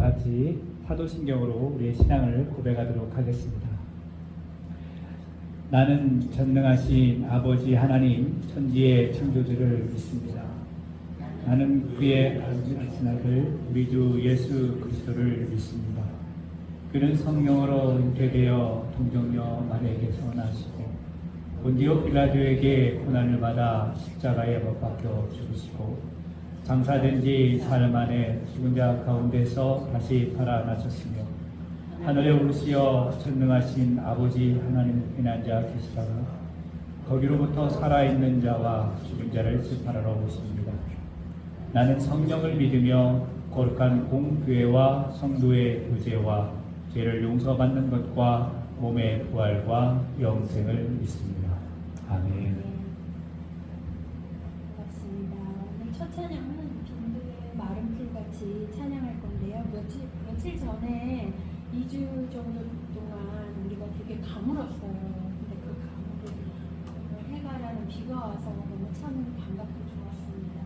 같이 사도신경으로 우리의 신앙을 고백하도록 하겠습니다. 나는 전능하신 아버지 하나님 천지의 창조주를 믿습니다. 나는 그의 아버지 아들 우리 주 예수 그리스도를 믿습니다. 그는 성령으로 잉태되어 동정녀 마리아에게서 나시고 본디오 빌라도에게 고난을 받아 십자가에 못 박혀 죽으시고 장사된 지 사흘 만에 죽은 자 가운데서 다시 살아나셨으며 하늘에 오르시어 전능하신 아버지 하나님 편한 자 계시다가 거기로부터 살아있는 자와 죽은 자를 심판하러 오십니다. 나는 성령을 믿으며 거룩한 공교회와 성도의 교제와 죄를 용서받는 것과 몸의 부활과 영생을 믿습니다. 아멘. 반갑습니다. 오늘 첫 찬양은 빈들의 마른 풀같이 찬양할 건데요. 며칠 전에 2주 정도 동안 우리가 되게 가물었어요. 근데 그 가물을 해가라는 비가 와서 너무 참 반갑고 좋았습니다.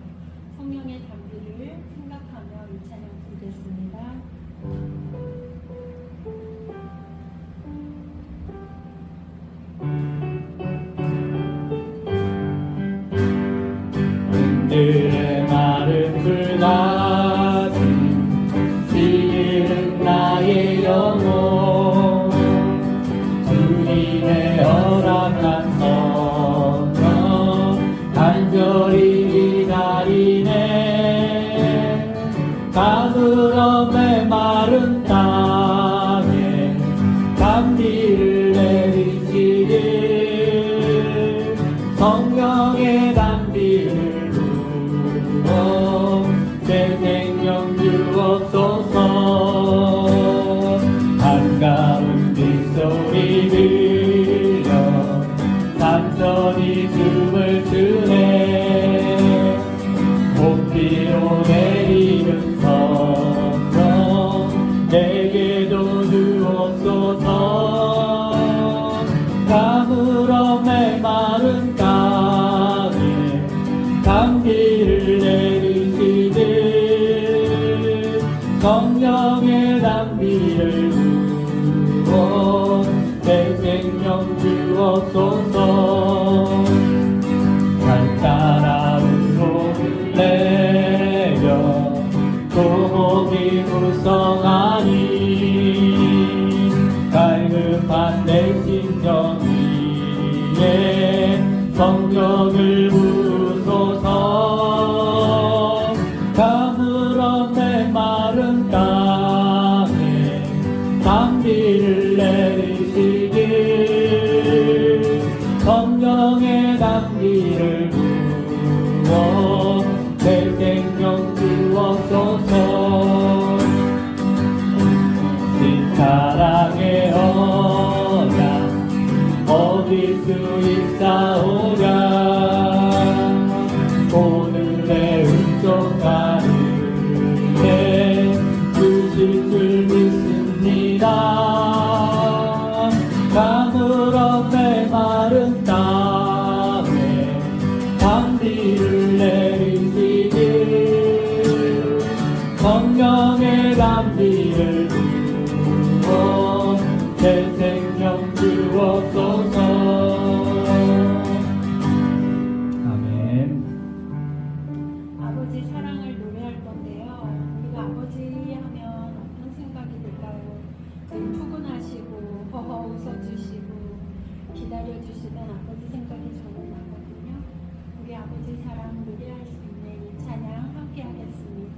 성령의 담비를 생각하며 이 찬양 부르겠습니다. 빈들의 마른 풀같이 시기는 나의 영혼 주님의 허락한 성령 간절히 기다리네. 가물음의 마른 땅에 담비를 내리시길 성령의 담비를 부어 내 생명 주옵소서. 반가운 빗소리 들려 산천이 춤을 추네. 목비로 내리는 성령 내게도 주옵소서. 가물음의 마른 땅에 담비를 내리시듯 성령의 담비를 부어 내 생명 주옵소서. 갈다라로 흘레려 고목이 무성하니 갈급한 내 심정 위에 성령을 부소서. 가물음의 마른 땅에 담비를 내리시길 성령의 담비를 부어 내 생명 주옵소서. 네 사랑의 언약 얻을 수 있사오랴. 오늘의 은총 가운데 주실 줄 믿습니다. 가물음의 마른 땅에 담비를 내리시길 성령의 담비를 부어 내 생명 주옵소서. 아멘. 아버지 사랑을 노래할 건데요. 우리가 아버지 하면 어떤 생각이 들까요? 푸근하시고 허허 웃어주시고 기다려주시던 아버지 생각이 저는 나거든요. 우리 아버지 사랑 노래할 수 있는 이 찬양 함께 하겠습니다.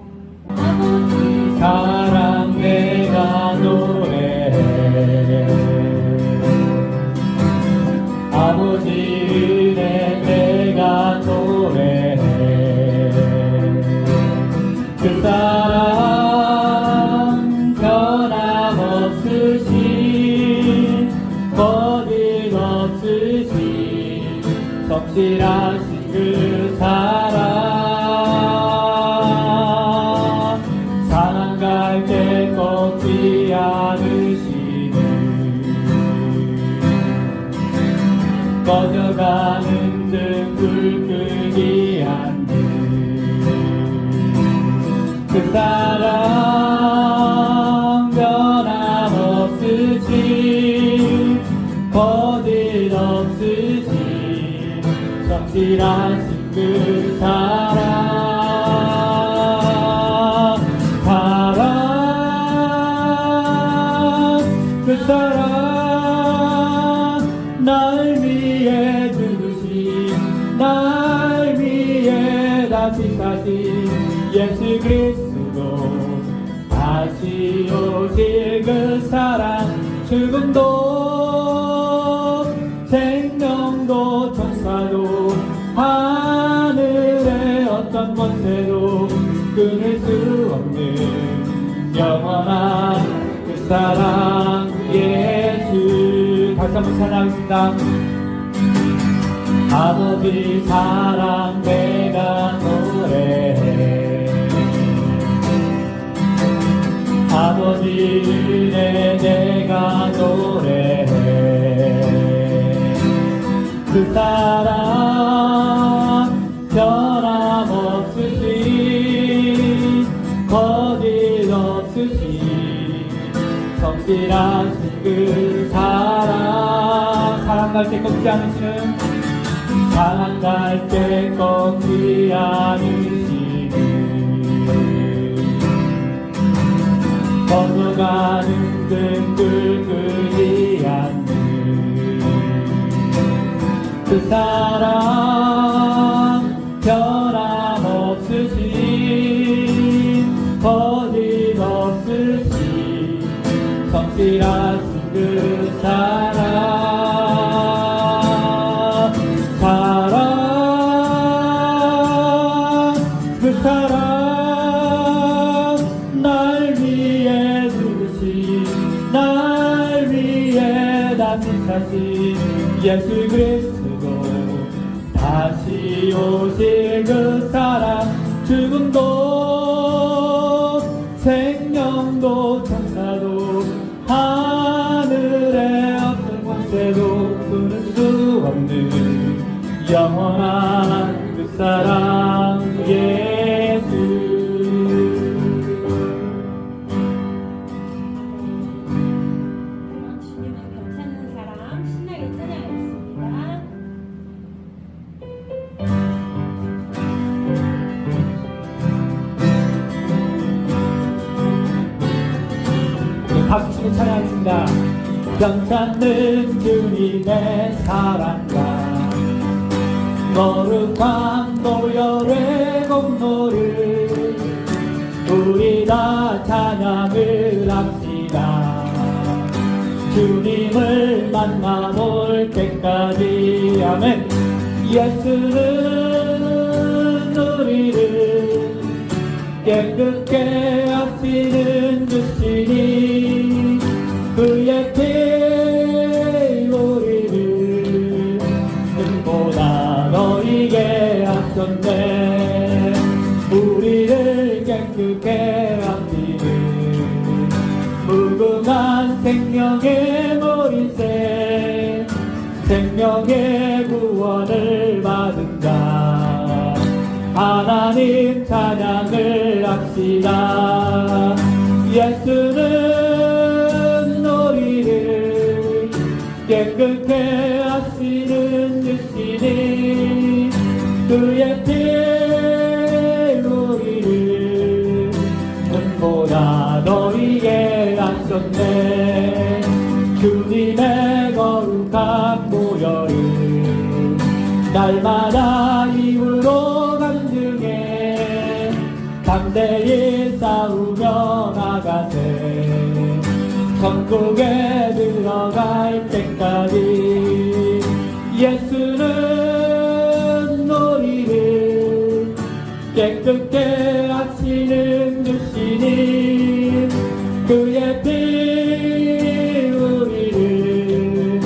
아버지 사랑 내가 노래해. 아버지 은혜 내가 노래해. 그 사랑 변함없으신 거짓없으신 성실하신 그 사랑 사랑갈 때 꺾지 않으시는 꺼져가는 듯 불 끄기 않는 그 사랑 성실하신 그 사랑 그 사랑 날 위해 죽으신 날 위해 다시 사신 예수 그리스도 다시 오실 그 사랑 죽음도 생명도 천사도 하늘의 어떤 권세도 끊을 수 없는 영원한 그 사랑 예수. 다시 한번 찬양하겠습니다. 아버지 사랑 내가 노래해 아버지 은혜 내가 노래해 그 사랑 변함없으신 거짓없으신 성실하신 그 사랑 갈 때 꺾지 않으시는 사랑 갈 때 꺾지 않으시는 건너가는 끈 끄지 않는 그 사랑 변함없으신 거짓없으신 성실하신 그 사랑 그 사랑 날 위해 죽으신 날 위해 다시 사신 예수 그리스도 다시 오실 그 사랑 죽음도 생명도 천사도 하늘의 어떤 권세도 끊을 수 없는 영원한 그 사랑 예수. 그럼 주님은 괜찮은 사람 신나게 찬양하겠습니다. 박수 치고 찬양하겠습니다. 변찮는 주님의 사랑과 거룩한 보혈의 공로를 우리 다 찬양을 합시다. 주님을 만나 볼 때까지 아멘. 예수는 우리를 깨끗게 하시는 주시니 그의 피 우리를 눈보다 너희게 하셨네. 우리를 깨끗게 하시는 무궁한 생명의 머리새 생명의 구원을 받은 자 하나님 찬양을 합시다. 예수는 우리를 깨끗게 하시는 주시니 그의 피 우리를 눈보다 너희게 하셨네. 주님의 거룩한 보혈을 날마다 힘으로 간증해 담대히 싸우며 나가세. 천국에 들어갈 때까지 예수는 우리를 깨끗게 하시는 주시니 그의 피 우리를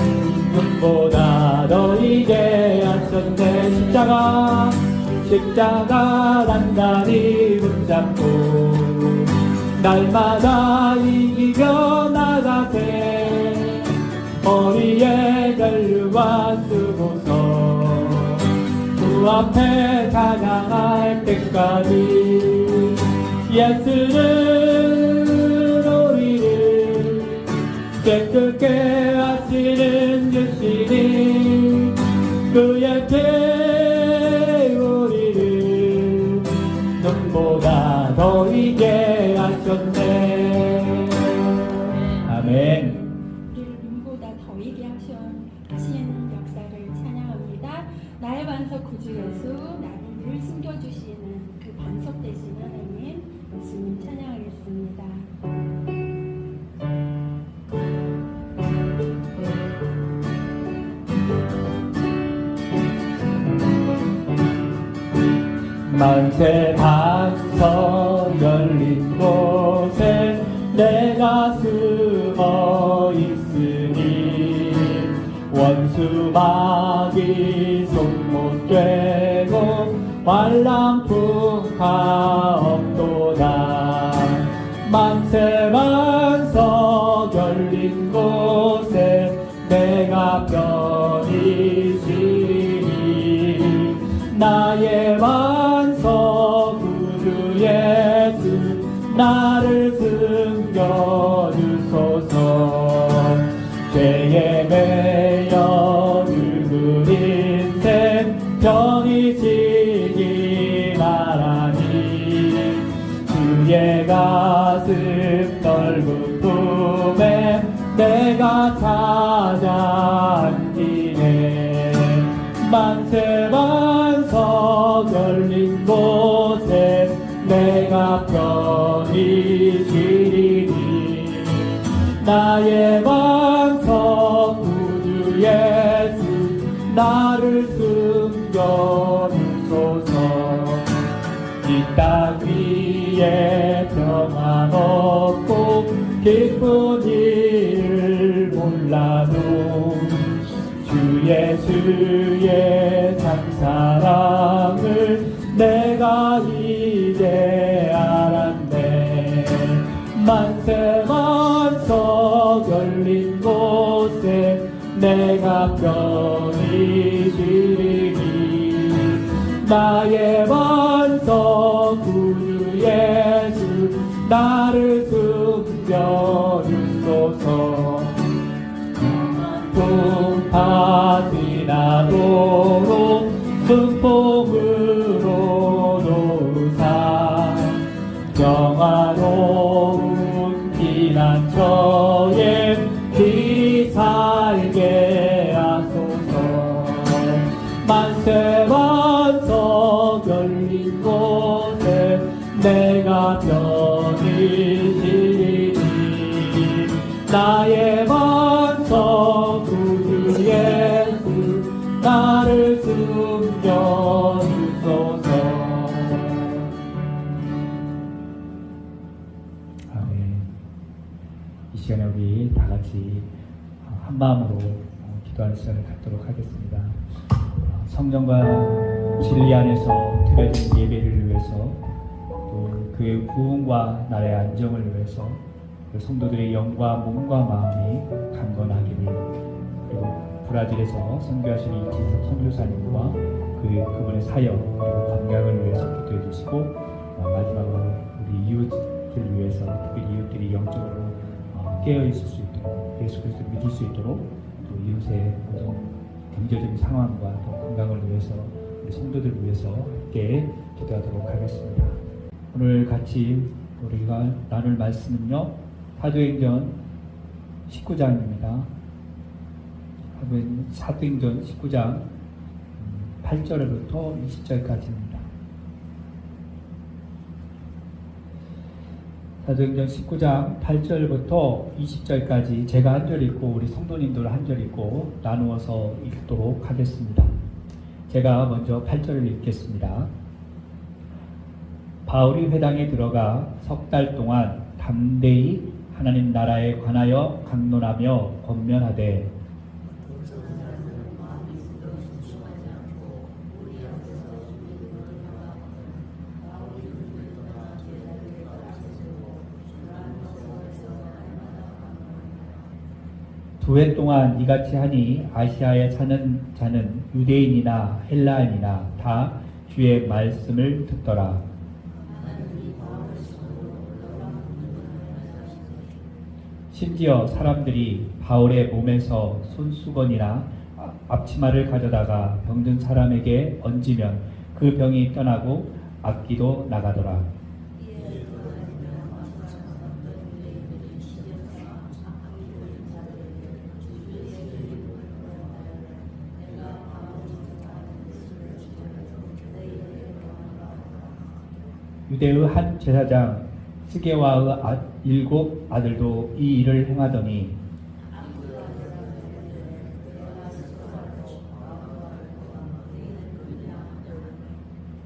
눈보다 너희게 하셨네. 십자가 단단히 붙잡고 날마다 이기며 나가세. 머리에 전류와 쓰고서 주 앞에 찬양할 때까지 예수는 우리를 깨끗게 하시는 주시니 그의 피 눈보다 더 있게 하셨네. 아멘. 우리를 눈보다 더 이게 하신 역사를 찬양합니다. 나의 반석 구주 예수, 나를 늘 숨겨주시는 그 반석 되신 하나님, 예수님 찬양하겠습니다. 만세 반석 열린 곳에 내가 숨어 있으니 원수 마귀 손 못 되고 환란풍파 없도다. 만세 반석 열린 곳에 내가 편히 쉬리. 나의 반석 구주 예수 나를 숨겨주소서. 죄에 매여 늙은 인생 편히 지기 바라니. 주의 가슴 넓은 품에 내가 찾아 앉기네. 만세 반석 열린 곳에 내가 편히 쉬리니. 나의 반석 구주 예수 나를 숨겨주소서. 이 땅 위에 평안 없고 기쁜 일을 몰라도 주 예수의 참사랑을 내가 이제 알았네. 만세 반석 열린 곳에 내가 편히 쉬리니. 나의 반석 구주 예수 나를 숨겨주소서. 풍파 지나도록 승복으로 도우사. 평화로운 피난처에 길이 살게 하소서. 만세 반석 열린 곳에 내가 편히 쉬리니. 나의 반석 구주 예수 나를 숨겨주소서. 아멘. 이 시간에 우리 다 같이 한 마음으로 기도하는 시간을 갖도록 하겠습니다. 성령과 진리 안에서 드려진 예배를 위해서, 또 그의 부흥과 나라의 안정을 위해서 그 성도들의 영과 몸과 마음이 강건하기를, 그리고 브라질에서 선교하신 이지석 선교사님과 그분의 사역 그리고 건강을 위해서 기도해 주시고, 마지막으로 우리 이웃들 위해서, 특별히 이웃들이 영적으로 깨어 있을 수 있도록, 예수 그리스도를 믿을 수 있도록, 또 이웃의 모든 경제적인 상황과 또 건강을 위해서, 우리 성도들을 위해서 함께 기도하도록 하겠습니다. 오늘 같이 우리가 나눌 말씀은요, 사도행전 19장입니다. 사도행전 19장 8절부터 20절까지입니다. 사도행전 19장 8절부터 20절까지 제가 한 절 읽고 우리 성도님들 한 절 읽고 나누어서 읽도록 하겠습니다. 제가 먼저 8절을 읽겠습니다. 바울이 회당에 들어가 석 달 동안 담대히 하나님 나라에 관하여 강론하며 권면하되, 두 해 동안 이같이 하니 아시아에 사는 자는 유대인이나 헬라인이나 다 주의 말씀을 듣더라. 심지어 사람들이 바울의 몸에서 손수건이나 앞치마를 가져다가 병든 사람에게 얹으면 그 병이 떠나고 악기도 나가더라. 유대의 한 제사장 스게와의 7 아들도 이 일을 행하더니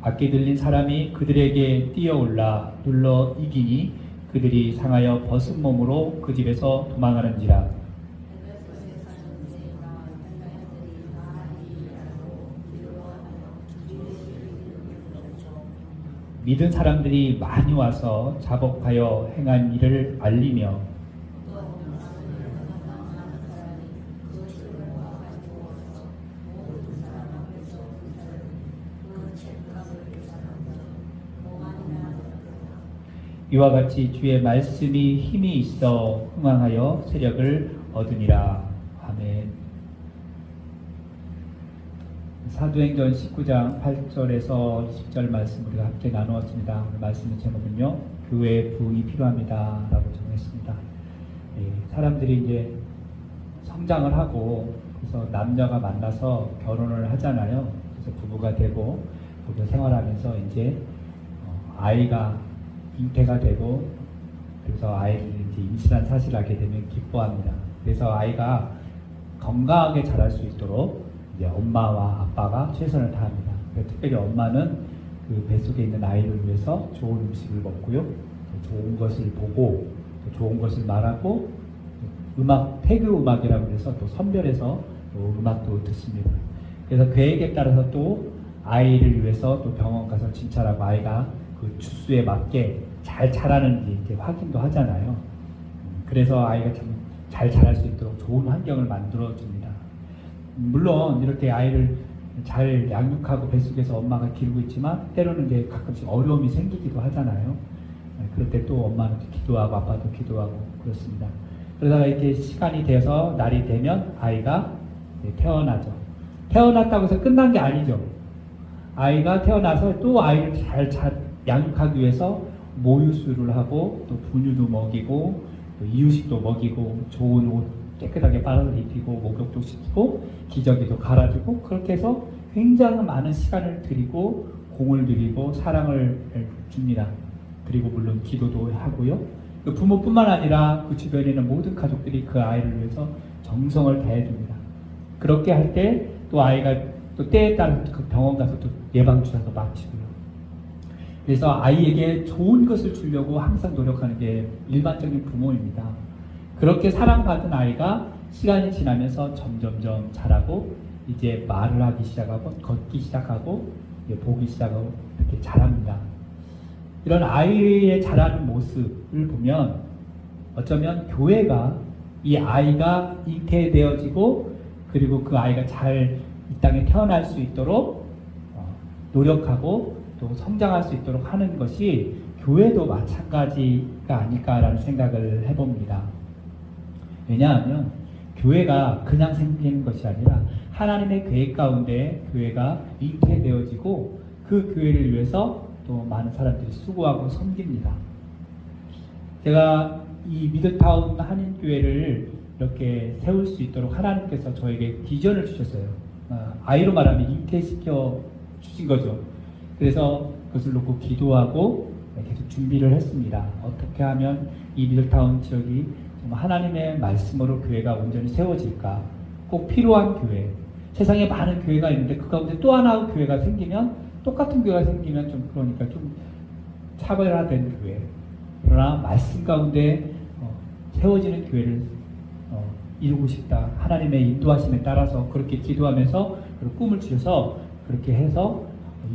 악기 들린 사람이 그들에게 뛰어올라 눌러 이기니 그들이 상하여 벗은 몸으로 그 집에서 도망하는지라. 믿은 사람들이 많이 와서 자복하여 행한 일을 알리며 이와 같이 주의 말씀이 힘이 있어 흥왕하여 세력을 얻으니라. 아멘. 사도행전 19장 8절에서 20절 말씀 우리가 함께 나누었습니다. 오늘 말씀의 제목은요, 교회의 부흥이 필요합니다 라고 정했습니다. 사람들이 이제 성장을 하고 그래서 남녀가 만나서 결혼을 하잖아요. 그래서 부부가 되고 거기서 생활하면서 이제 아이가 잉태가 되고 그래서 아이를 이제 임신한 사실을 알게 되면 기뻐합니다. 그래서 아이가 건강하게 자랄 수 있도록 이제 엄마와 아빠가 최선을 다합니다. 특별히 엄마는 그 뱃속에 있는 아이를 위해서 좋은 음식을 먹고요, 좋은 것을 보고, 좋은 것을 말하고, 음악, 태교 음악이라고 해서 또 선별해서 또 음악도 듣습니다. 그래서 계획에 따라서 또 아이를 위해서 또 병원 가서 진찰하고 아이가 그 주수에 맞게 잘 자라는지 이제 확인도 하잖아요. 그래서 아이가 참 잘 자랄 수 있도록 좋은 환경을 만들어 줍니다. 물론 이렇게 아이를 잘 양육하고 뱃속에서 엄마가 기르고 있지만 때로는 이제 가끔씩 어려움이 생기기도 하잖아요. 그럴 때 또 엄마는 기도하고 아빠도 기도하고 그렇습니다. 그러다가 이렇게 시간이 돼서 날이 되면 아이가 태어나죠. 태어났다고 해서 끝난 게 아니죠. 아이가 태어나서 또 아이를 잘 양육하기 위해서 모유수유를 하고 또 분유도 먹이고 또 이유식도 먹이고 좋은 옷 깨끗하게 빨아서 입히고 목욕도 시키고 기저귀도 갈아주고 그렇게 해서 굉장히 많은 시간을 들이고 공을 들이고 사랑을 줍니다. 그리고 물론 기도도 하고요. 그 부모뿐만 아니라 그 주변에 있는 모든 가족들이 그 아이를 위해서 정성을 다해줍니다. 그렇게 할 때 또 아이가 또 때에 따라 그 병원 가서 또 예방주사도 맞히고요. 그래서 아이에게 좋은 것을 주려고 항상 노력하는 게 일반적인 부모입니다. 그렇게 사랑받은 아이가 시간이 지나면서 점점점 자라고 이제 말을 하기 시작하고 걷기 시작하고 보기 시작하고 이렇게 자랍니다. 이런 아이의 자라는 모습을 보면 어쩌면 교회가 이 아이가 잉태되어지고 그리고 그 아이가 잘 이 땅에 태어날 수 있도록 노력하고 또 성장할 수 있도록 하는 것이 교회도 마찬가지가 아닐까라는 생각을 해봅니다. 왜냐하면 교회가 그냥 생기는 것이 아니라 하나님의 계획 가운데 교회가 잉태되어지고 그 교회를 위해서 또 많은 사람들이 수고하고 섬깁니다. 제가 이 미드타운 한인교회를 이렇게 세울 수 있도록 하나님께서 저에게 비전을 주셨어요. 아이로 말하면 잉태시켜 주신 거죠. 그래서 그것을 놓고 기도하고 계속 준비를 했습니다. 어떻게 하면 이 미들타운 지역이 정말 하나님의 말씀으로 교회가 온전히 세워질까? 꼭 필요한 교회. 세상에 많은 교회가 있는데 그 가운데 또 하나의 교회가 생기면 똑같은 교회가 생기면 좀 그러니까 좀 차별화된 교회. 그러나 말씀 가운데 세워지는 교회를 이루고 싶다. 하나님의 인도하심에 따라서 그렇게 기도하면서 꿈을 주셔서 그렇게 해서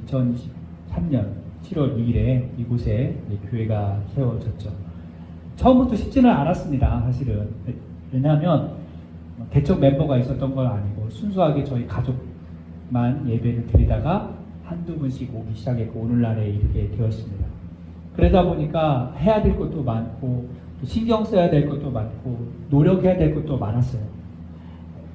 2023년 7월 2일에 이곳에 예배가 세워졌죠. 처음부터 쉽지는 않았습니다. 사실은. 왜냐하면 개척 멤버가 있었던 건 아니고 순수하게 저희 가족만 예배를 드리다가 한두 분씩 오기 시작했고 오늘날에 이르게 되었습니다. 그러다 보니까 해야 될 것도 많고 신경 써야 될 것도 많고 노력해야 될 것도 많았어요.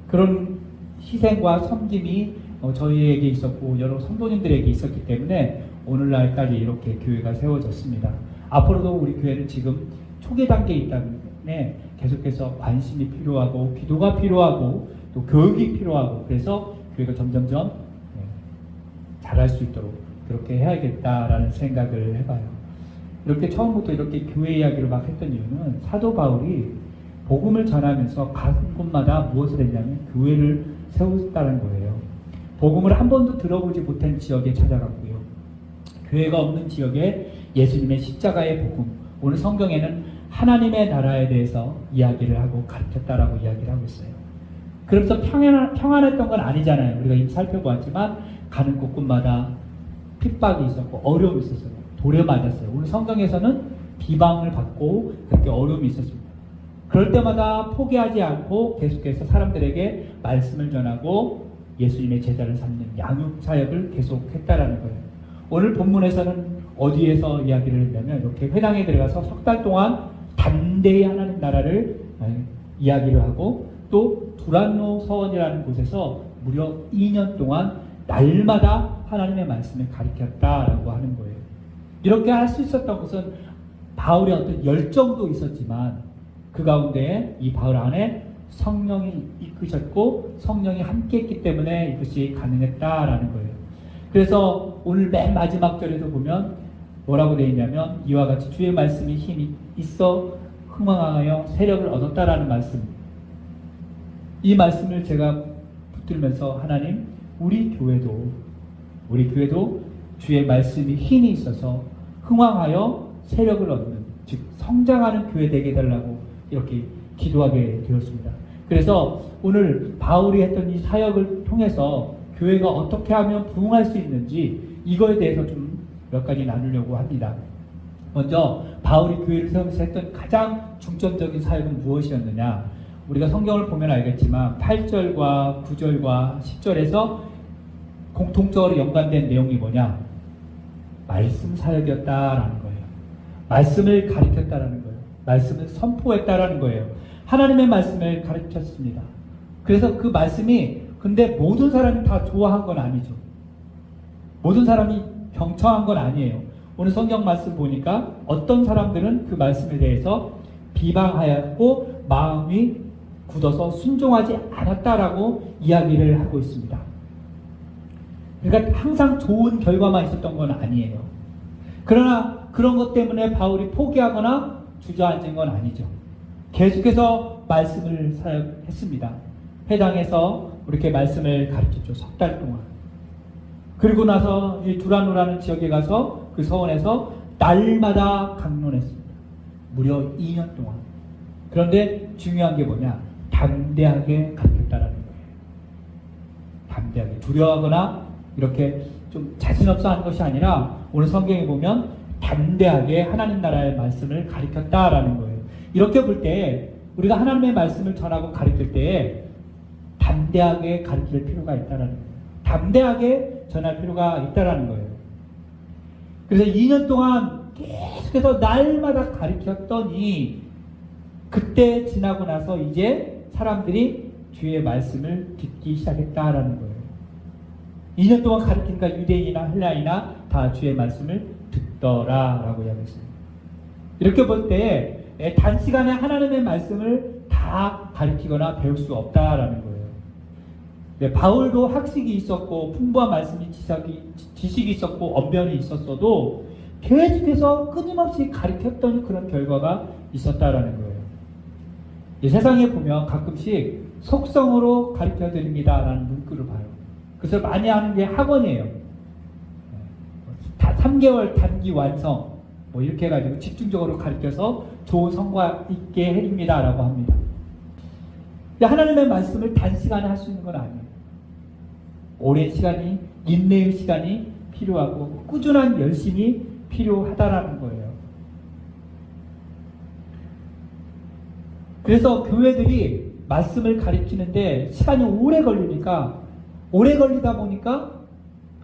그런 희생과 섬김이 저희에게 있었고 여러 성도님들에게 있었기 때문에 오늘날까지 이렇게 교회가 세워졌습니다. 앞으로도 우리 교회는 지금 초기 단계에 있기 때문에 계속해서 관심이 필요하고 기도가 필요하고 또 교육이 필요하고 그래서 교회가 점점점 잘할 수 있도록 그렇게 해야겠다라는 생각을 해봐요. 이렇게 처음부터 이렇게 교회 이야기를 막 했던 이유는 사도 바울이 복음을 전하면서 각 곳마다 무엇을 했냐면 교회를 세웠다는 거예요. 복음을 한 번도 들어보지 못한 지역에 찾아갔고요. 교회가 없는 지역에 예수님의 십자가의 복음, 오늘 성경에는 하나님의 나라에 대해서 이야기를 하고 가르쳤다라고 이야기를 하고 있어요. 그러면서 평안했던 건 아니잖아요. 우리가 이미 살펴보았지만 가는 곳곳마다 핍박이 있었고 어려움이 있었어요. 돌에 맞았어요. 오늘 성경에서는 비방을 받고 그렇게 어려움이 있었습니다. 그럴 때마다 포기하지 않고 계속해서 사람들에게 말씀을 전하고 예수님의 제자를 삼는 양육 사역을 계속했다라는 거예요. 오늘 본문에서는 어디에서 이야기를 했냐면 이렇게 회당에 들어가서 석 달 동안 담대히 하나님 나라를 이야기를 하고 또 두란노 서원이라는 곳에서 무려 2년 동안 날마다 하나님의 말씀을 가르쳤다라고 하는 거예요. 이렇게 할 수 있었던 것은 바울의 어떤 열정도 있었지만 그 가운데 이 바울 안에 성령이 이끄셨고 성령이 함께했기 때문에 이것이 가능했다라는 거예요. 그래서 오늘 맨 마지막 절에도 보면 뭐라고 되어 있냐면 이와 같이 주의 말씀이 힘이 있어 흥왕하여 세력을 얻었다라는 말씀. 이 말씀을 제가 붙들면서 하나님 우리 교회도 주의 말씀이 힘이 있어서 흥왕하여 세력을 얻는 즉 성장하는 교회 되게 해달라고 이렇게 기도하게 되었습니다. 그래서 오늘 바울이 했던 이 사역을 통해서 교회가 어떻게 하면 부흥할 수 있는지 이거에 대해서 좀 몇 가지 나누려고 합니다. 먼저 바울이 교회를 세우면서 했던 가장 중점적인 사역은 무엇이었느냐? 우리가 성경을 보면 알겠지만 8절과 9절과 10절에서 공통적으로 연관된 내용이 뭐냐? 말씀 사역이었다라는 거예요. 말씀을 가르쳤다라는 거예요. 말씀을 선포했다라는 거예요. 하나님의 말씀을 가르쳤습니다. 그래서 그 말씀이 근데 모든 사람이 다 좋아한 건 아니죠. 모든 사람이 경청한 건 아니에요. 오늘 성경 말씀 보니까 어떤 사람들은 그 말씀에 대해서 비방하였고 마음이 굳어서 순종하지 않았다라고 이야기를 하고 있습니다. 그러니까 항상 좋은 결과만 있었던 건 아니에요. 그러나 그런 것 때문에 바울이 포기하거나 주저앉은 건 아니죠. 계속해서 말씀을 사역했습니다. 회당에서 이렇게 말씀을 가르쳤죠. 석 달 동안. 그리고 나서 이 두란노라는 지역에 가서 그 서원에서 날마다 강론했습니다. 무려 2년 동안. 그런데 중요한 게 뭐냐? 담대하게 가르쳤다라는 거예요. 담대하게. 두려워하거나 이렇게 좀 자신 없어 하는 것이 아니라 오늘 성경에 보면 담대하게 하나님 나라의 말씀을 가르쳤다라는 거예요. 이렇게 볼 때 우리가 하나님의 말씀을 전하고 가르칠 때 담대하게 가르칠 필요가 있다라는 거예요. 담대하게 전할 필요가 있다라는 거예요. 그래서 2년 동안 계속해서 날마다 가르쳤더니 그때 지나고 나서 이제 사람들이 주의 말씀을 듣기 시작했다라는 거예요. 2년 동안 가르치니까 유대인이나 헬라인이나 다 주의 말씀을 듣더라라고 이야기했습니다. 이렇게 볼 때 단시간에 하나님의 말씀을 다 가르치거나 배울 수 없다라는 거예요. 네, 바울도 학식이 있었고 풍부한 말씀이 지식이 있었고 언변이 있었어도 계속해서 끊임없이 가르쳤던 그런 결과가 있었다라는 거예요. 이 세상에 보면 가끔씩 속성으로 가르쳐드립니다라는 문구를 봐요. 그래서 많이 하는 게 학원이에요. 다 3개월 단기 완성 뭐 이렇게 해가지고 집중적으로 가르쳐서 좋은 성과 있게 해줍니다라고 합니다. 하나님의 말씀을 단시간에 할 수 있는 건 아니에요. 오랜 시간이, 인내의 시간이 필요하고 꾸준한 열심이 필요하다라는 거예요. 그래서 교회들이 말씀을 가르치는데 시간이 오래 걸리다 보니까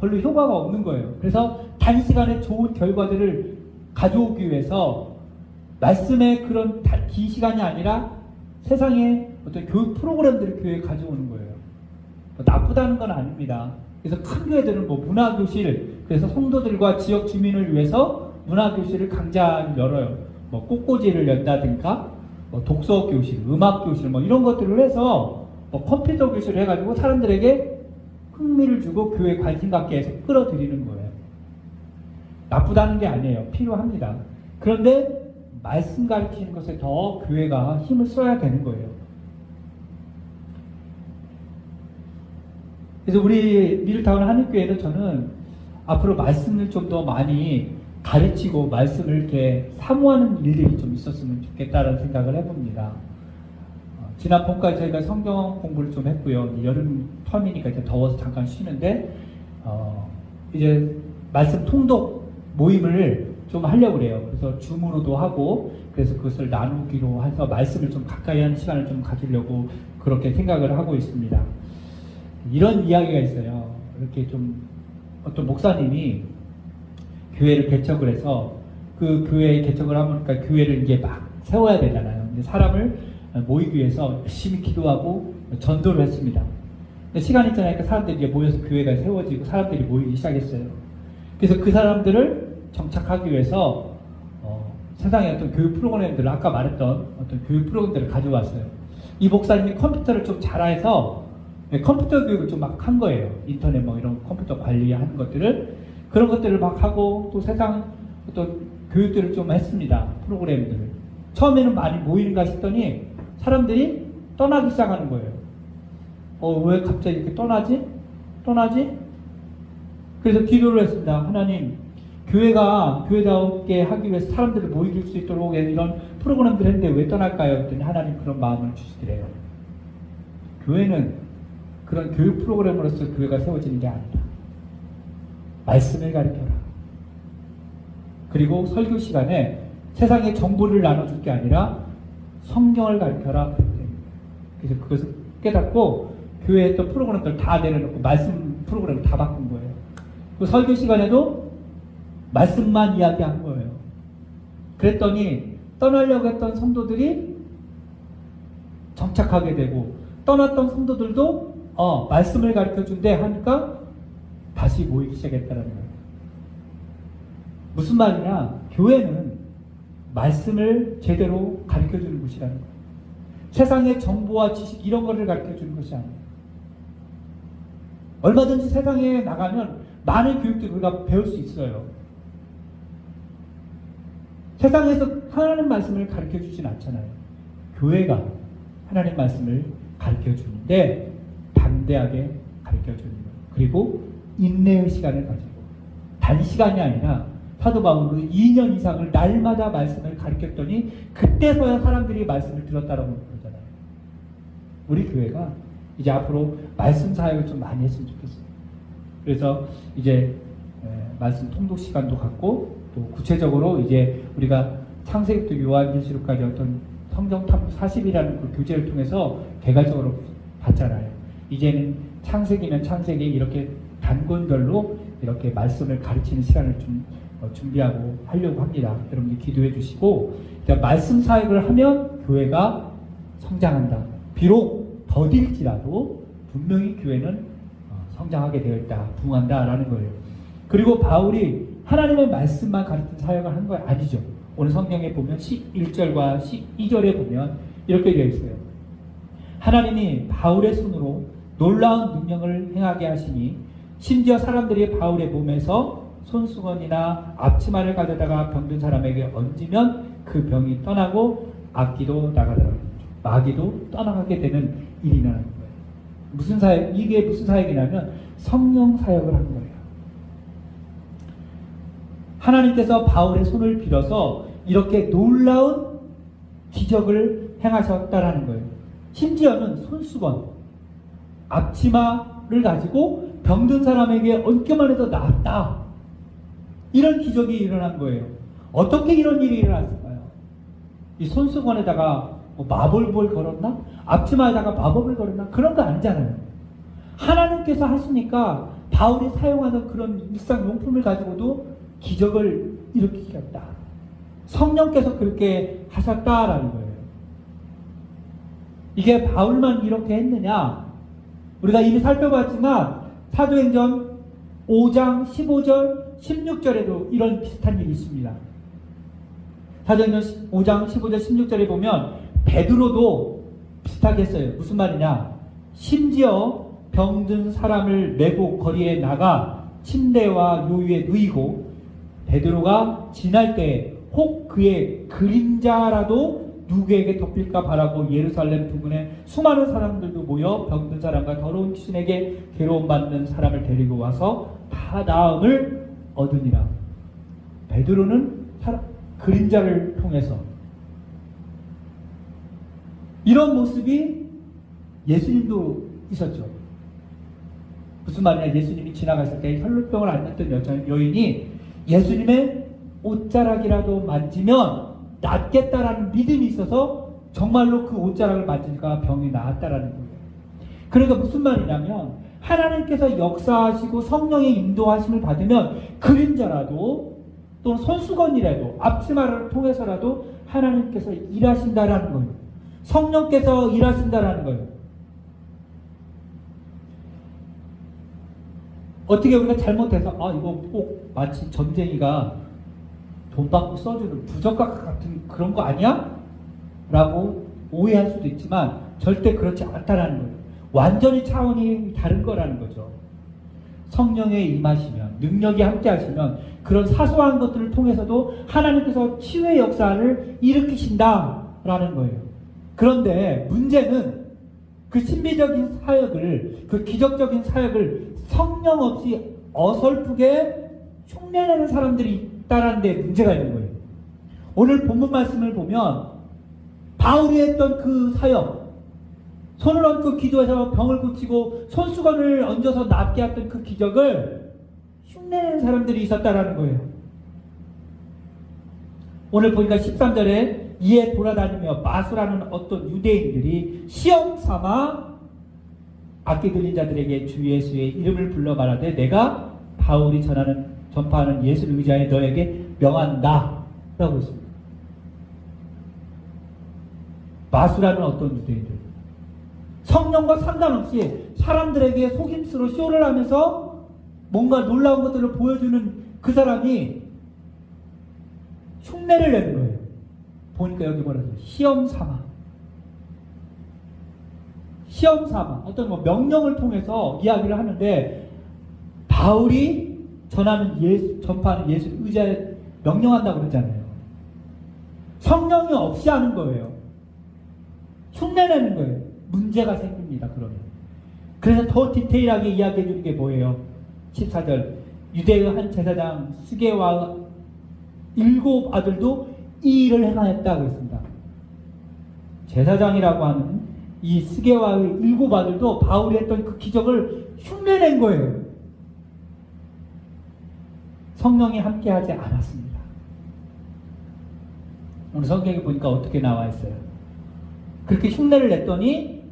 별로 효과가 없는 거예요. 그래서 단시간에 좋은 결과들을 가져오기 위해서 말씀의 그런 긴 시간이 아니라 세상에 어떤 교육 프로그램들을 교회에 가져오는 거예요. 나쁘다는 건 아닙니다. 그래서 큰 교회들은 뭐 문화교실 그래서 성도들과 지역 주민을 위해서 문화교실을 강좌를 열어요. 뭐 꽃꽂이를 연다든가 뭐 독서 교실, 음악 교실 뭐 이런 것들을 해서 뭐 컴퓨터 교실을 해가지고 사람들에게 흥미를 주고 교회에 관심 갖게 해서 끌어들이는 거예요. 나쁘다는 게 아니에요. 필요합니다. 그런데 말씀 가르치는 것에 더 교회가 힘을 써야 되는 거예요. 그래서 우리 미들타운 한일교회는 저는 앞으로 말씀을 좀 더 많이 가르치고 말씀을 이렇게 사모하는 일들이 좀 있었으면 좋겠다는 생각을 해봅니다. 지난 봄까지 저희가 성경 공부를 좀 했고요. 여름 텀이니까 이제 더워서 잠깐 쉬는데 이제 말씀 통독 모임을 좀 하려고 그래요. 그래서 줌으로도 하고 그래서 그것을 나누기로 해서 말씀을 좀 가까이 하는 시간을 좀 가지려고 그렇게 생각을 하고 있습니다. 이런 이야기가 있어요. 이렇게 좀 어떤 목사님이 교회를 개척을 해서 그 교회 개척을 하면 그러니까 교회를 이제 막 세워야 되잖아요. 근데 사람을 모이기 위해서 열심히 기도하고 전도를 했습니다. 근데 시간이 지나니까 사람들이 이제 모여서 교회가 세워지고 사람들이 모이기 시작했어요. 그래서 그 사람들을 정착하기 위해서 세상의 어떤 교육 프로그램들을 아까 말했던 어떤 교육 프로그램들을 가져왔어요. 이 목사님이 컴퓨터를 좀 잘해서 컴퓨터 교육을 좀 막 한 거예요. 인터넷 뭐 이런 컴퓨터 관리하는 것들을 그런 것들을 막 하고 또 세상 어떤 교육들을 좀 했습니다. 프로그램들을. 처음에는 많이 모이는가 싶더니 사람들이 떠나기 시작하는 거예요. 왜 갑자기 이렇게 떠나지? 그래서 기도를 했습니다. 하나님, 교회가 교회다우게 하기 위해서 사람들을 모일 수 있도록 이런 프로그램들을 했는데 왜 떠날까요? 그랬더니 하나님 그런 마음을 주시더래요. 교회는 그런 교육 프로그램으로서 교회가 세워지는 게 아니다. 말씀을 가르쳐라. 그리고 설교 시간에 세상의 정보를 나눠줄 게 아니라 성경을 가르쳐라. 그래서 그것을 깨닫고 교회에 했던 프로그램들 다 내려놓고 말씀 프로그램을 다 바꾼 거예요. 그 설교 시간에도 말씀만 이야기한 거예요. 그랬더니 떠나려고 했던 성도들이 정착하게 되고 떠났던 성도들도 말씀을 가르쳐준대 하니까 다시 모이기 시작했다는 거예요. 무슨 말이냐? 교회는 말씀을 제대로 가르쳐주는 곳이라는 거예요. 세상의 정보와 지식 이런 거를 가르쳐주는 것이 아니에요. 얼마든지 세상에 나가면 많은 교육들 우리가 배울 수 있어요. 세상에서 하나님 말씀을 가르쳐주진 않잖아요. 교회가 하나님 말씀을 가르쳐주는데 담대하게 가르쳐주는 거예요. 그리고 인내의 시간을 가지고 단시간이 아니라 사도 바울은 2년 이상을 날마다 말씀을 가르쳤더니 그때서야 사람들이 말씀을 들었다라고 그러잖아요. 우리 교회가 이제 앞으로 말씀 사역을 좀 많이 했으면 좋겠어요. 그래서 이제 말씀 통독 시간도 갖고 또 구체적으로 이제 우리가 창세기부터 요한계시록까지 어떤 성경 탐구 40이라는 그 교재를 통해서 개괄적으로 봤잖아요. 이제는 창세기면 창세기 이렇게 단권별로 이렇게 말씀을 가르치는 시간을 좀 준비하고 하려고 합니다. 여러분들 기도해 주시고 말씀 사역을 하면 교회가 성장한다. 비록 더딜지라도 분명히 교회는 성장하게 되어 있다. 부흥한다라는 거예요. 그리고 바울이 하나님의 말씀만 가르치는 사역을 한 거 아니죠. 오늘 성경에 보면 11절과 12절에 보면 이렇게 되어 있어요. 하나님이 바울의 손으로 놀라운 능력을 행하게 하시니 심지어 사람들이 바울의 몸에서 손수건이나 앞치마를 가져다가 병든 사람에게 얹으면 그 병이 떠나고 악기도 나가더라고요. 마귀도 떠나가게 되는 일이 나는 거예요. 무슨 사역? 이게 무슨 사역이냐면 성령 사역을 한 거예요. 하나님께서 바울의 손을 빌어서 이렇게 놀라운 기적을 행하셨다라는 거예요. 심지어는 손수건, 앞치마를 가지고 병든 사람에게 얹기만 해도 나았다. 이런 기적이 일어난 거예요. 어떻게 이런 일이 일어났을까요? 이 손수건에다가 뭐 마법을 걸었나? 앞치마에다가 마법을 걸었나? 그런 거 아니잖아요. 하나님께서 하시니까 바울이 사용하는 그런 일상용품을 가지고도 기적을 일으키셨다. 성령께서 그렇게 하셨다라는 거예요. 이게 바울만 이렇게 했느냐? 우리가 이미 살펴봤지만 사도행전 5장 15절 16절에도 이런 비슷한 일이 있습니다. 사도행전 5장 15절 16절에 보면 베드로도 비슷하게 했어요. 무슨 말이냐? 심지어 병든 사람을 메고 거리에 나가 침대와 요유에 누이고 베드로가 지날 때 혹 그의 그림자라도 누구에게 덮일까 바라고 예루살렘 부근에 수많은 사람들도 모여 병든 사람과 더러운 귀신에게 괴로움받는 사람을 데리고 와서 다 나음을 얻으니라. 베드로는 그림자를 통해서 이런 모습이 예수님도 있었죠. 무슨 말이냐? 예수님이 지나갔을 때 혈루병을 앓았던 여인이 예수님의 옷자락이라도 만지면 낫겠다라는 믿음이 있어서 정말로 그 옷자락을 만지니까 병이 나았다라는 거예요. 그러니까 무슨 말이냐면 하나님께서 역사하시고 성령의 인도하심을 받으면 그림자라도 또는 손수건이라도 앞치마를 통해서라도 하나님께서 일하신다라는 거예요. 성령께서 일하신다라는 거예요. 어떻게 우리가 잘못해서 이거 꼭 마치 점쟁이가 돈 받고 써주는 부적각 같은 그런 거 아니야? 라고 오해할 수도 있지만 절대 그렇지 않다라는 거예요. 완전히 차원이 다른 거라는 거죠. 성령에 임하시면, 능력이 함께 하시면 그런 사소한 것들을 통해서도 하나님께서 치유의 역사를 일으키신다라는 거예요. 그런데 문제는 그 신비적인 사역을, 그 기적적인 사역을 성령 없이 어설프게 흉내내는 사람들이 있다는 데 문제가 있는 거예요. 오늘 본문 말씀을 보면 바울이 했던 그 사역, 손을 얹고 기도해서 병을 고치고 손수건을 얹어서 낫게 했던 그 기적을 흉내내는 사람들이 있었다는 거예요. 오늘 보니까 13절에 이에 돌아다니며 마수라는 어떤 유대인들이 시험 삼아 악기 들린 자들에게 주 예수의 이름을 불러 말하되 내가 바울이 전파하는 예수를 의지하여 너에게 명한다 라고 했습니다. 마수라는 어떤 유대인들, 성령과 상관없이 사람들에게 속임수로 쇼를 하면서 뭔가 놀라운 것들을 보여주는 그 사람이 흉내를 내는 거예요. 보니까 여기 뭐라고 해요? 시험 삼아 어떤 명령을 통해서 이야기를 하는데 바울이 전파하는 예수를 의지하여 명령한다고 그랬잖아요. 성령이 없이 하는 거예요. 흉내내는 거예요. 문제가 생깁니다. 그러면. 그래서 더 디테일하게 이야기해 주는 게 뭐예요? 14절 유대의 한 제사장 스게와 7 아들도 이 일을 행하였다고 했습니다. 제사장이라고 하는 이 스게와의 7 아들도 바울이 했던 그 기적을 흉내낸 거예요. 성령이 함께하지 않았습니다. 오늘 성경에 보니까 어떻게 나와 있어요? 그렇게 흉내를 냈더니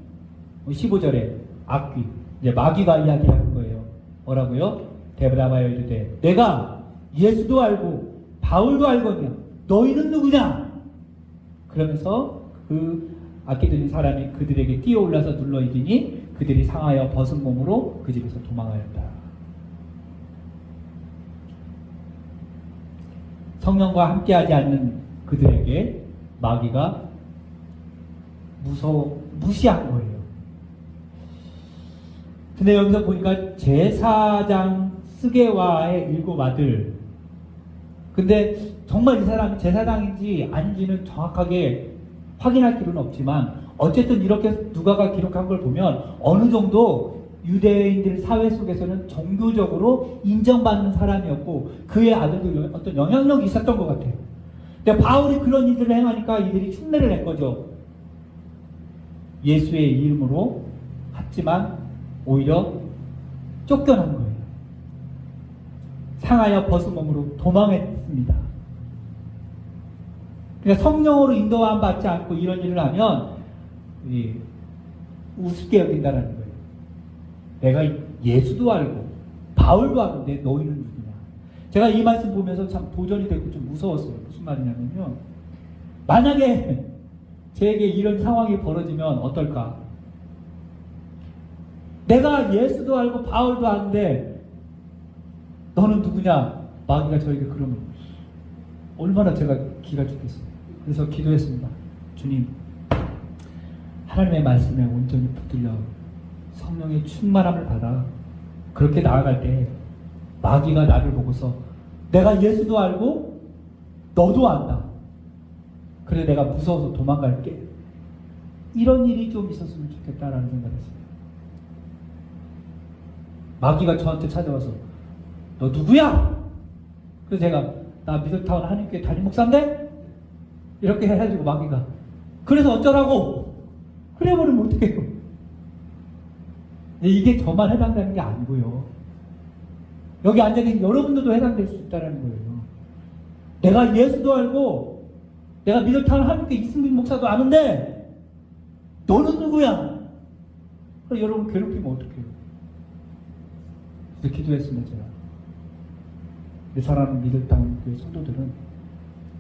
15절에 악귀, 이제 마귀가 이야기를 하는 거예요. 뭐라고요? 대답하여 이르되 내가 예수도 알고 바울도 알거니와 너희는 누구냐? 그러면서 그 악기 들린 사람이 그들에게 뛰어올라서 눌러이기니 그들이 상하여 벗은 몸으로 그 집에서 도망하였다. 성령과 함께하지 않는 그들에게 마귀가 무시한 거예요. 근데 여기서 보니까 제사장 스게와의 7 아들, 근데 정말 이 사람이 제사장인지 아닌지는 정확하게 확인할 필요는 없지만 어쨌든 이렇게 누가가 기록한 걸 보면 어느 정도 유대인들 사회 속에서는 종교적으로 인정받는 사람이었고 그의 아들도 어떤 영향력이 있었던 것 같아요. 근데 바울이 그런 일들을 행하니까 이들이 흉내를 낸 거죠. 예수의 이름으로 했지만 오히려 쫓겨난 거예요. 상하여 벗은 몸으로 도망했습니다. 그러니까 성령으로 인도함 받지 않고 이런 일을 하면 우습게 여긴다는 거예요. 내가 예수도 알고 바울도 아는데 너희는 누구냐? 제가 이 말씀 보면서 참 도전이 되고 좀 무서웠어요. 무슨 말이냐면요, 만약에 제게 이런 상황이 벌어지면 어떨까? 내가 예수도 알고 바울도 아는데 너는 누구냐? 마귀가 저에게 그러면 얼마나 제가 기가 죽겠어요. 그래서 기도했습니다. 주님, 하나님의 말씀에 온전히 붙들려 성령의 충만함을 받아 그렇게 나아갈 때 마귀가 나를 보고서 내가 예수도 알고 너도 안다. 그래 내가 무서워서 도망갈게. 이런 일이 좀 있었으면 좋겠다라는 생각을 했어요. 마귀가 저한테 찾아와서 너 누구야? 그래서 제가 나 미들타운 한인교회 담임 목사인데? 이렇게 해가지고 마귀가 그래서 어쩌라고? 그래 버리면 어떡해요? 이게 저만 해당되는 게 아니고요. 여기 앉아계신 여러분들도 해당될 수 있다는 거예요. 내가 예수도 알고 내가 미들타운 한인교회 이승민 목사도 아는데 너는 누구야? 그럼 여러분 괴롭히면 어떡해요? 그래서 기도했습니다. 제가 내 사랑하는 미들타운 교회 성도들은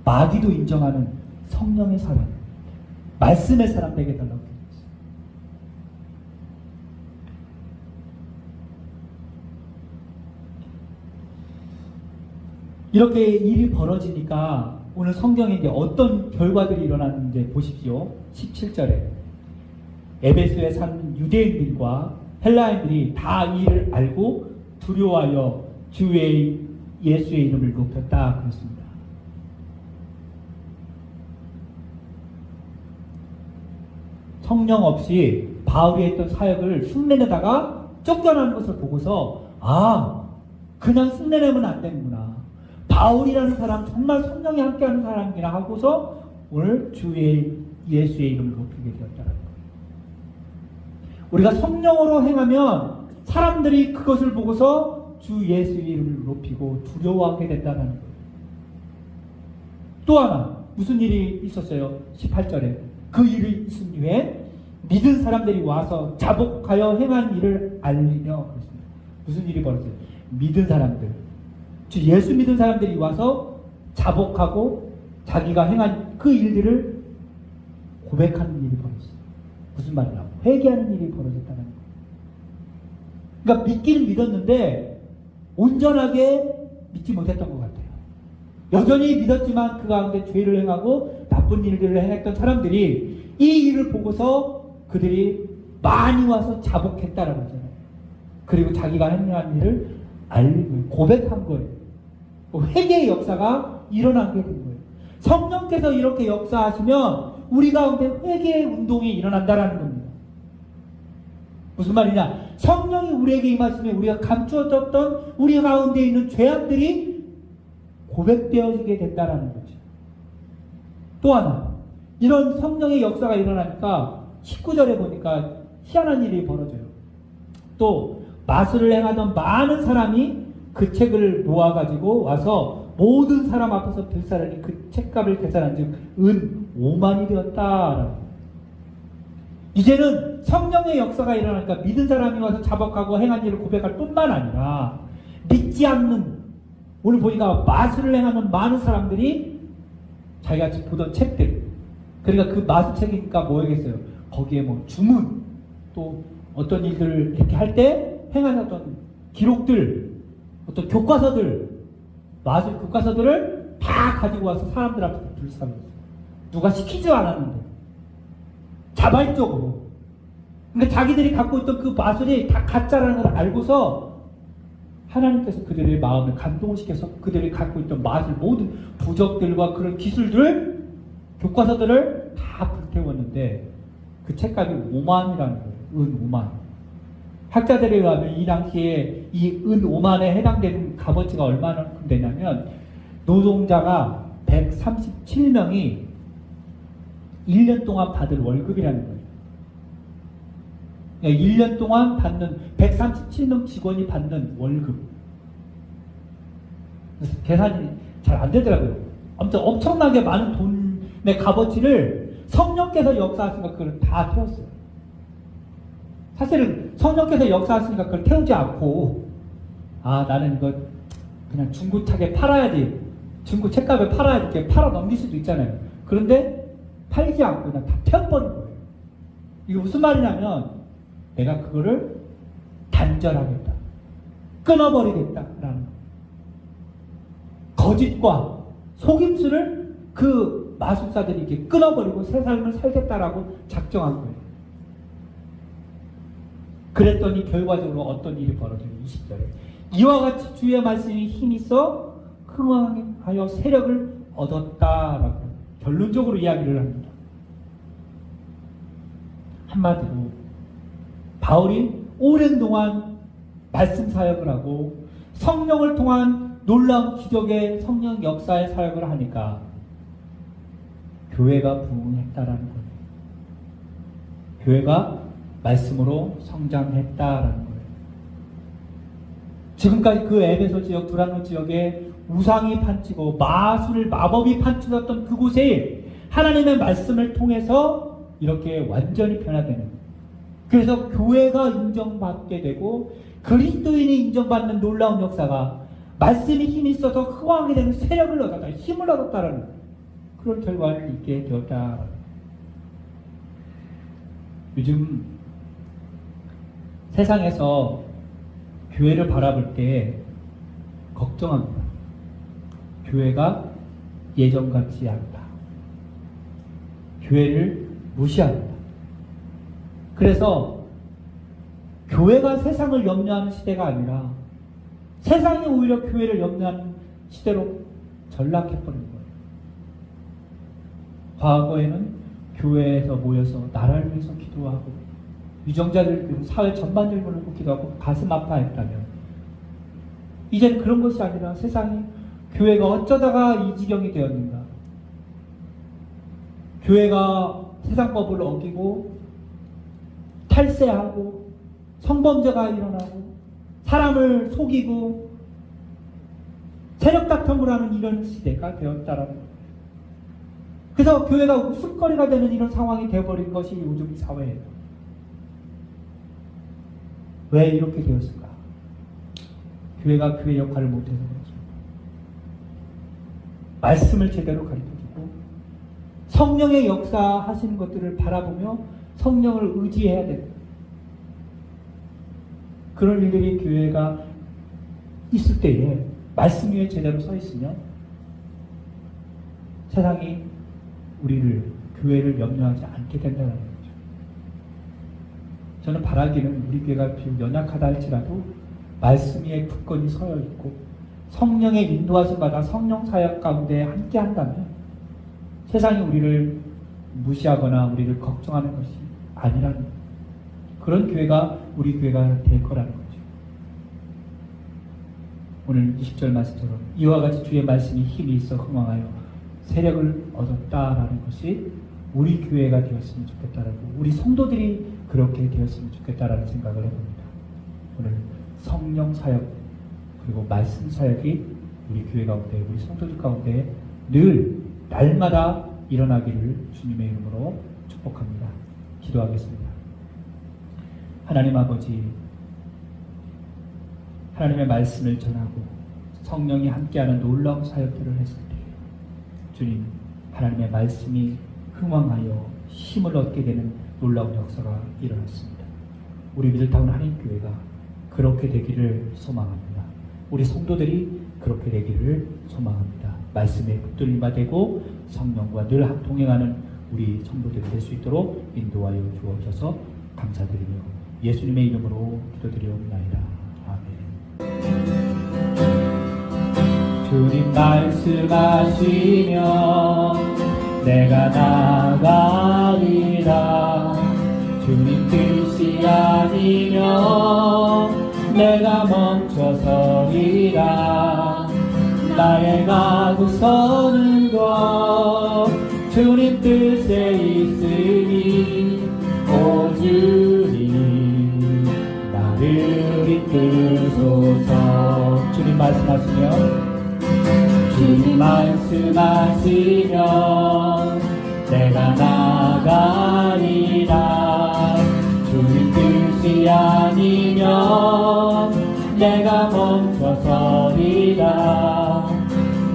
마귀도 인정하는 성령의 사람, 말씀의 사람 되게 달라고 기도했어요. 이렇게 일이 벌어지니까 오늘 성경에 이제 어떤 결과들이 일어났는지 보십시오. 17절에 에베소에 사는 유대인들과 헬라인들이 다 이 일을 알고 두려워하여 주의 예수의 이름을 높였다 그랬습니다. 성령 없이 바울이 했던 사역을 흉내내다가 쫓겨나는 것을 보고서 그냥 흉내내면 안 되는구나. 바울이라는 사람 정말 성령이 함께하는 사람이라 하고서 오늘 주의 예수의 이름을 높이게 되었다는 거예요. 우리가 성령으로 행하면 사람들이 그것을 보고서 주 예수의 이름을 높이고 두려워하게 된다는 거예요. 또 하나 무슨 일이 있었어요? 18절에 그 일이 있은 후에 믿은 사람들이 와서 자복하여 행한 일을 알리며 그랬습니다. 무슨 일이 벌어졌어요? 믿은 사람들, 주 예수 믿은 사람들이 와서 자복하고 자기가 행한 그 일들을 고백하는 일이 벌어졌어요. 무슨 말이냐? 회개하는 일이 벌어졌다는 거예요. 그러니까 믿기는 믿었는데 온전하게 믿지 못했던 것 같아요. 여전히 믿었지만 그 가운데 죄를 행하고 나쁜 일들을 행했던 사람들이 이 일을 보고서 그들이 많이 와서 자복했다라고 하잖아요. 그리고 자기가 행한 일을 알리고 고백한 거예요. 회개의 역사가 일어나게 된 거예요. 성령께서 이렇게 역사하시면 우리 가운데 회개의 운동이 일어난다라는 겁니다. 무슨 말이냐? 성령이 우리에게 임하시면 우리가 감추어졌던 우리 가운데 있는 죄악들이 고백되어지게 된다라는 거죠. 또 하나, 이런 성령의 역사가 일어나니까 19절에 보니까 희한한 일이 벌어져요. 또 마술을 행하던 많은 사람이 그 책을 모아가지고 와서 모든 사람 앞에서 불사르니 그 책값을 계산한 즉 은 5만이 되었다. 이제는 성령의 역사가 일어나니까 믿은 사람이 와서 자복하고 행한 일을 고백할 뿐만 아니라 믿지 않는, 오늘 보니까 마술을 행하는 많은 사람들이 자기가 보던 책들, 그러니까 그 마술책이니까 뭐겠어요? 거기에 뭐 주문, 또 어떤 일들을 이렇게 할 때 행하셨던 기록들, 어떤 교과서들, 마술 교과서들을 다 가지고 와서 사람들 앞에서 불사르고 누가 시키지 않았는데 자발적으로. 근데 자기들이 갖고 있던 그 마술이 다 가짜라는 걸 알고서 하나님께서 그들의 마음을 감동시켜서 그들이 갖고 있던 마술 모든 부적들과 그런 기술들, 교과서들을 다 불태웠는데 그 책값이 5만이라는 거예요. 은 5만. 학자들에 의하면 이 당시에 이 은 5만에 해당되는 값어치가 얼마나 되냐면 노동자가 137명이 1년 동안 받을 월급이라는 거예요. 1년 동안 받는 137명 직원이 받는 월급. 그래서 계산이 잘 안 되더라고요. 아무튼 엄청나게 많은 돈의 값어치를 성령께서 역사하시니까 그걸 다 태웠어요. 사실은 성령께서 역사하시니까 그걸 태우지 않고 나는 이거 그냥 중고차게 팔아야지, 중고 책값에 팔아야지 이렇게 팔아 넘길 수도 있잖아요. 그런데 팔지 않고 그냥 다 태워버린 거예요. 이게 무슨 말이냐면 내가 그거를 단절하겠다, 끊어버리겠다라는 거예요. 거짓과 속임수를 그 마술사들이 이렇게 끊어버리고 새 삶을 살겠다라고 작정한 거예요. 그랬더니 결과적으로 어떤 일이 벌어져요? 20절에 이와 같이 주의 말씀이 힘있어 흥왕하여 세력을 얻었다라고 결론적으로 이야기를 합니다. 한마디로 바울이 오랜 동안 말씀 사역을 하고 성령을 통한 놀라운 기적의 성령 역사의 사역을 하니까 교회가 부흥했다라는 거예요. 교회가 말씀으로 성장했다라는 거예요. 지금까지 그 에베소 지역, 두란노 지역에 우상이 판치고 마법이 판치었던 그곳에 하나님의 말씀을 통해서 이렇게 완전히 변화되는, 그래서 교회가 인정받게 되고 그리스도인이 인정받는 놀라운 역사가 말씀이 힘이 있어서 흥왕하게 되는 세력을 얻었다, 힘을 얻었다라는 그런 결과를 있게 되었다. 요즘 세상에서 교회를 바라볼 때 걱정합니다. 교회가 예전 같지 않다. 교회를 무시한다. 그래서 교회가 세상을 염려하는 시대가 아니라 세상이 오히려 교회를 염려하는 시대로 전락해버린 거예요. 과거에는 교회에서 모여서 나라를 위해서 기도하고 유정자들, 사회 전반적으로 놓고 기도하고 가슴 아파했다면 이제는 그런 것이 아니라 세상이 교회가 어쩌다가 이 지경이 되었는가, 교회가 세상법을 어기고 탈세하고 성범죄가 일어나고 사람을 속이고 세력다툼을 하는 이런 시대가 되었다라는 거예요. 그래서 교회가 웃음거리가 되는 이런 상황이 되어버린 것이 요즘 사회예요. 왜 이렇게 되었을까? 교회가 교회 역할을 못해서 그렇습니다. 말씀을 제대로 가르쳐주고 성령의 역사하시는 것들을 바라보며 성령을 의지해야 됩니다. 그런 일들이 교회가 있을 때에 말씀 위에 제대로 서 있으면 세상이 우리를, 교회를 염려하지 않게 된다는 거죠. 저는 바라기는 우리 교회가 비록 연약하다 할지라도 말씀 위에 굳건히 서여 있고 성령의 인도하심 받아 성령 사역 가운데 함께 한다면 세상이 우리를 무시하거나 우리를 걱정하는 것이 아니라는, 그런 교회가 우리 교회가 될 거라는 거죠. 오늘 20절 말씀처럼 이와 같이 주의 말씀이 힘이 있어 흥왕하여 세력을 얻었다라는 것이 우리 교회가 되었으면 좋겠다라고, 우리 성도들이 그렇게 되었으면 좋겠다라는 생각을 해봅니다. 오늘 성령 사역 그리고 말씀 사역이 우리 교회 가운데, 우리 성도들 가운데 늘 날마다 일어나기를 주님의 이름으로 축복합니다. 기도하겠습니다. 하나님 아버지, 하나님의 말씀을 전하고 성령이 함께하는 놀라운 사역들을 했을 때 주님, 하나님의 말씀이 흥왕하여 힘을 얻게 되는 놀라운 역사가 일어났습니다. 우리 미들타운 한인교회가 그렇게 되기를 소망합니다. 우리 성도들이 그렇게 되기를 소망합니다. 말씀에 붙들림바 되고 성령과 늘 동행하는 우리 성도들이 될 수 있도록 인도하여 주옵소서. 감사드리며 예수님의 이름으로 기도드리옵나이다. 아멘. 주님 말씀하시며 내가 나가리라. 주님 뜻이 아니면 내가 멈춰서리라. 나의 가고 서는 것 주님 뜻에 있으니 오 주님 나를 이끄소서. 주님 말씀하시면 주님 말씀하시면 내가 나가리라. 주님 뜻이 아니면 내가 멈춰서리라.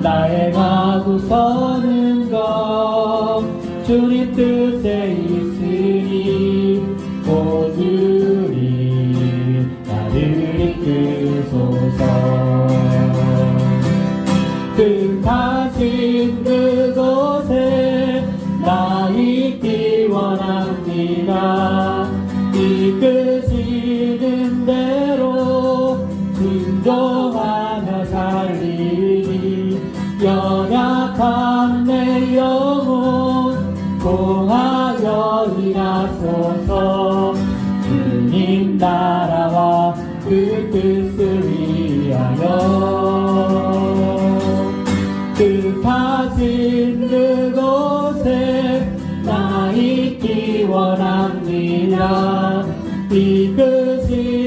나의 가고 서는 것 주님 뜻에 있으니 오 주님 나를 이끄소서. 통하여 일하소서. 주님 나라와 그 뜻을 위하여 뜻하신 그곳에 나 있기 원합니다. 이끄시는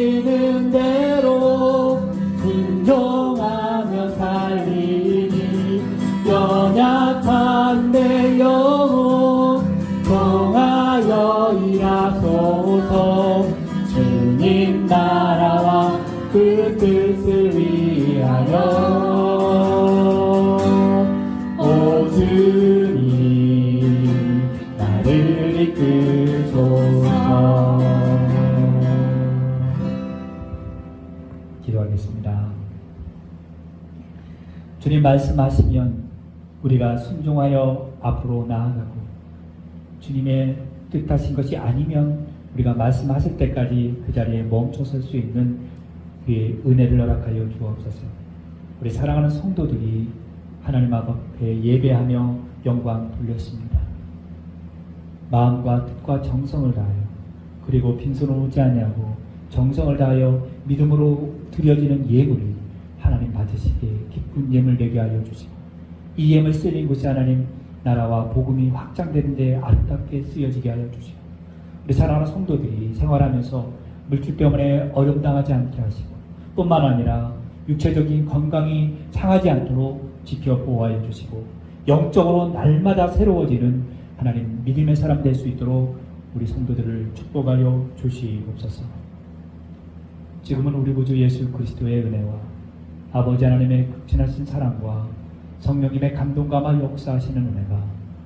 대로 순종하며 살리니 연약한 내 영혼 통하여 일하소서. 주님 나라와 그 뜻을 위하여 오 주님 나를 이끄소서. 기도하겠습니다. 주님 말씀하시면 우리가 순종하여 앞으로 나아가고, 주님의 뜻하신 것이 아니면 우리가 말씀하실 때까지 그 자리에 멈춰설 수 있는 그의 은혜를 허락하여 주옵소서. 우리 사랑하는 성도들이 하나님 앞에 예배하며 영광 돌렸습니다. 마음과 뜻과 정성을 다하여, 그리고 빈손으로 오지 아니하고 정성을 다하여 믿음으로 드려지는 예물이 하나님 받으시기에 기쁜 예물 되게 하여 주시고, 이 예물 쓰인 곳이 하나님 나라와 복음이 확장되는 데 아름답게 쓰여지게 하여 주시고, 우리 사랑하는 성도들이 생활하면서 물질 때문에 어려움 당하지 않게 하시고, 뿐만 아니라 육체적인 건강이 상하지 않도록 지켜 보호하여 주시고, 영적으로 날마다 새로워지는 하나님 믿음의 사람 될 수 있도록 우리 성도들을 축복하여 주시옵소서. 지금은 우리 구주 예수 그리스도의 은혜와 아버지 하나님의 극진하신 사랑과 성령님의 감동감화 역사하시는 은혜가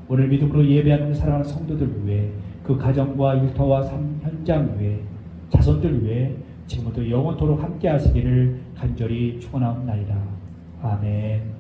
오늘 믿음으로 예배하는 사랑하는 성도들 위해, 그 가정과 일터와 삶 현장 위에, 자손들 위해 지금부터 영원토록 함께 하시기를 간절히 축원하옵나이다. 아멘.